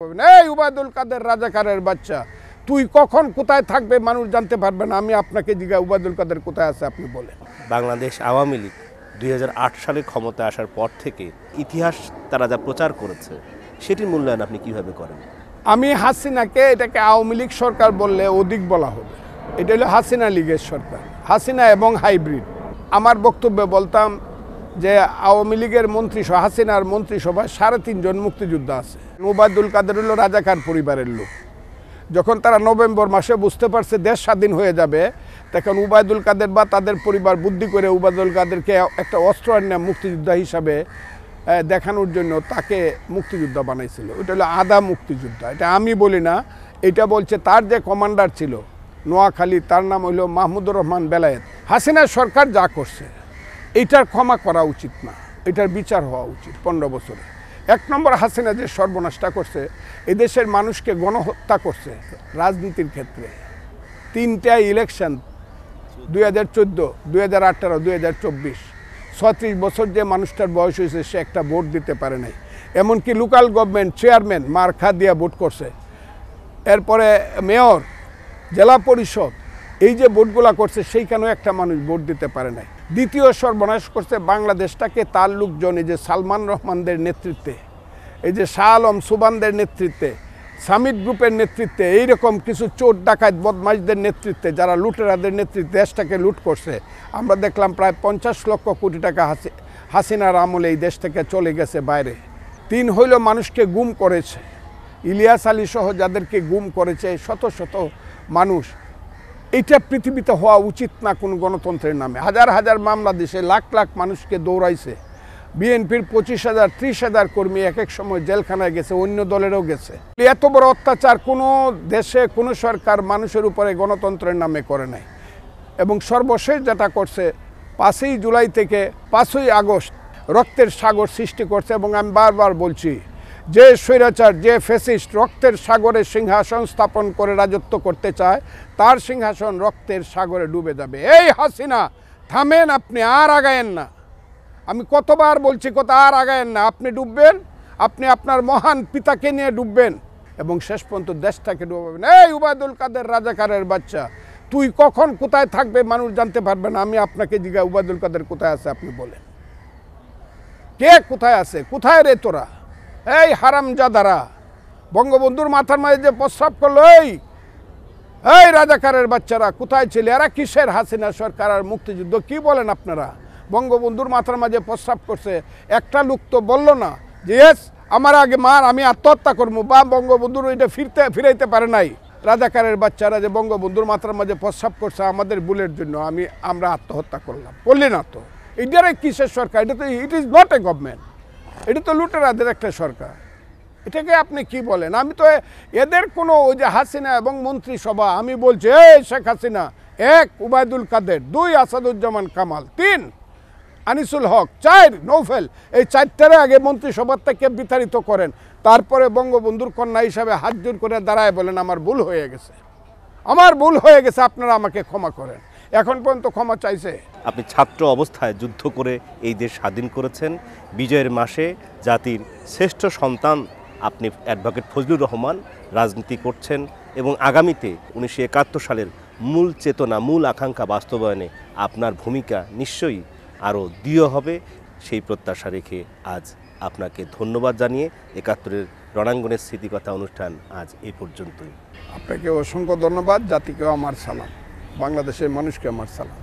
এই উবায়দুল কাদের রাজাকারের বাচ্চা, তুই কখন কোথায় থাকবে মানুষ জানতে পারবে না। আমি আপনাকে জিজ্ঞাসা, উবায়দুল কাদের কোথায় আছে আপনি বলেন। বাংলাদেশ আওয়ামী লীগ 2008 সালে ক্ষমতায় আসার পর থেকে ইতিহাস তারা যা প্রচার করেছে সেটির মূল্যায়ন আপনি কিভাবে করেন? আমি হাসিনাকে এটাকে আওয়ামী লীগ সরকার বললে অধিক বলা হবে। এটা হলো হাসিনা লীগের সরকার, হাসিনা এবং হাইব্রিড। আমার বক্তব্যে বলতাম যে আওয়ামী লীগের মন্ত্রিসভা, হাসিনার মন্ত্রিসভায় 3.5 জন মুক্তিযোদ্ধা আছে। উবায়দুল কাদের হলো রাজাকার পরিবারের লোক। যখন তারা নভেম্বর মাসে বুঝতে পারছে দেশ স্বাধীন হয়ে যাবে, তখন উবায়দুল কাদের বা তাদের পরিবার বুদ্ধি করে উবায়দুল কাদেরকে একটা অস্ত্র আনিয়ে মুক্তিযোদ্ধা হিসাবে দেখানোর জন্য তাকে মুক্তিযোদ্ধা বানাইছিল। ওটা হলো আধা মুক্তিযোদ্ধা, এটা আমি বলি না, এটা বলছে তার যে কমান্ডার ছিল নোয়াখালী, তার নাম হইল মাহমুদুর রহমান বেলায়েত। হাসিনার সরকার যা করছে এইটার ক্ষমা করা উচিত না, এটার বিচার হওয়া উচিত। 15 বছরে 1 নম্বর হাসিনা যে সর্বনাশটা করছে, এদেশের মানুষকে গণহত্যা করছে রাজনীতির ক্ষেত্রে। 3টা ইলেকশন 2014, 2018, 2024, 36 বছর যে মানুষটার বয়স হয়েছে সে একটা ভোট দিতে পারে নাই। এমনকি লোকাল গভর্নমেন্ট চেয়ারম্যান মার্কা দিয়া ভোট করছে। এরপরে মেয়র, জেলা পরিষদ, এই যে ভোটগুলা করছে সেইখানেও একটা মানুষ ভোট দিতে পারে নাই। দ্বিতীয় সর্বনাশ করছে বাংলাদেশটাকে তার লোকজন, এই যে সালমান রহমানদের নেতৃত্বে, এই যে শাহ আলম সুবানদের নেতৃত্বে, সামিট গ্রুপের নেতৃত্বে, এইরকম কিছু চোর ডাকাত বদমাইশদের নেতৃত্বে, যারা লুটেরাদের নেতৃত্বে দেশটাকে লুট করছে। আমরা দেখলাম প্রায় 50 লক্ষ কোটি টাকা হাসিনার আমলে এই দেশ থেকে চলে গেছে বাইরে। 3 হইল মানুষকে গুম করেছে, ইলিয়াস আলী সহ যাদেরকে গুম করেছে শত শত মানুষ। এটা পৃথিবীতে হওয়া উচিত না কোনো গণতন্ত্রের নামে। হাজার হাজার মামলা দিছে, লাখ লাখ মানুষকে দৌড়াইছে। বিএনপির 25,000 30,000 কর্মী এক এক সময় জেলখানায় গেছে, অন্য দলেরও গেছে। এত বড় অত্যাচার কোনো দেশে কোনো সরকার মানুষের উপরে গণতন্ত্রের নামে করে নাই। এবং সর্বশেষ যেটা করছে 5ই জুলাই থেকে 5ই আগস্ট রক্তের সাগর সৃষ্টি করছে। এবং আমি বারবার বলছি, যে স্বৈরাচার, যে ফ্যাসিস্ট রক্তের সাগরে সিংহাসন স্থাপন করে রাজত্ব করতে চায়, তার সিংহাসন রক্তের সাগরে ডুবে যাবে। এই হাসিনা, থামেন, আপনি আর আগায়েন না। আমি কতবার বলছি, আর আগায়েন না। আপনি ডুববেন, আপনি আপনার মহান পিতাকে নিয়ে ডুববেন এবং শেষ পর্যন্ত দেশটাকে ডুবাবেন। এই উবায়দুল কাদের রাজাকারের বাচ্চা, তুই কখন কোথায় থাকবে মানুষ জানতে পারবে না। আমি আপনাকে জিজ্ঞাসা, উবায়দুল কাদের কোথায় আছে আপনি বলেন। কে কোথায় আছে? কোথায় রে তোরা? এই হারামজাদারা, বঙ্গবন্ধুর মাথার মাঝে যে প্রস্রাব করলো, এই রাজাকারের বাচ্চারা কোথায় ছিল? এরা কিসের হাসিনা সরকার আর মুক্তিযুদ্ধ? কি বলেন আপনারা? বঙ্গবন্ধুর মাথার মাঝে প্রস্রাব করছে, একটা লোক তো বলল না যে এস আমার আগে মার, আমি আত্মহত্যা করবো, বা বঙ্গবন্ধুর ওইটা ফিরাইতে পারে নাই। রাজাকারের বাচ্চারা যে বঙ্গবন্ধুর মাথার মাঝে প্রস্রাব করছে আমাদের ভুলের জন্য, আমরা আত্মহত্যা করলাম, করলি না তো? এটারে কিসের সরকার? এটা তো it is not a government, এটা তো লুটেরাদের একটা সরকার। এটাকে আপনি কি বলেন? আমি তো এদের কোনো ওই যে হাসিনা এবং মন্ত্রিসভা, আমি বলছি এই শেখ হাসিনা 1 উবায়দুল কাদের, 2 আসাদুজ্জামান কামাল, 3 আনিসুল হক, 4 নৌফেল, এই 4টারে আগে মন্ত্রিসভার থেকে বিতাড়িত করেন। তারপরে বঙ্গবন্ধুর কন্যা হিসাবে হাত জোর করে দাঁড়ায় বলেন আমার ভুল হয়ে গেছে, আমার ভুল হয়ে গেছে, আপনারা আমাকে ক্ষমা করেন। এখন পর্যন্ত ক্ষমা চাইছে? আপনি ছাত্র অবস্থায় যুদ্ধ করে এই দেশ স্বাধীন করেছেন। বিজয়ের মাসে জাতির শ্রেষ্ঠ সন্তান আপনি অ্যাডভোকেট ফজলুর রহমান রাজনীতি করছেন এবং আগামীতে 1971 সালের মূল চেতনা, মূল আকাঙ্ক্ষা বাস্তবায়নে আপনার ভূমিকা নিশ্চয়ই আরও দৃঢ় হবে। সেই প্রত্যাশা রেখে আজ আপনাকে ধন্যবাদ জানিয়ে 71-এর রণাঙ্গনের স্মৃতিকথা অনুষ্ঠান আজ এই পর্যন্তই। আপনাকে অসংখ্য ধন্যবাদ। জাতিকেও আমার সালাম, বাংলাদেশের মানুষকে আমার সালাম।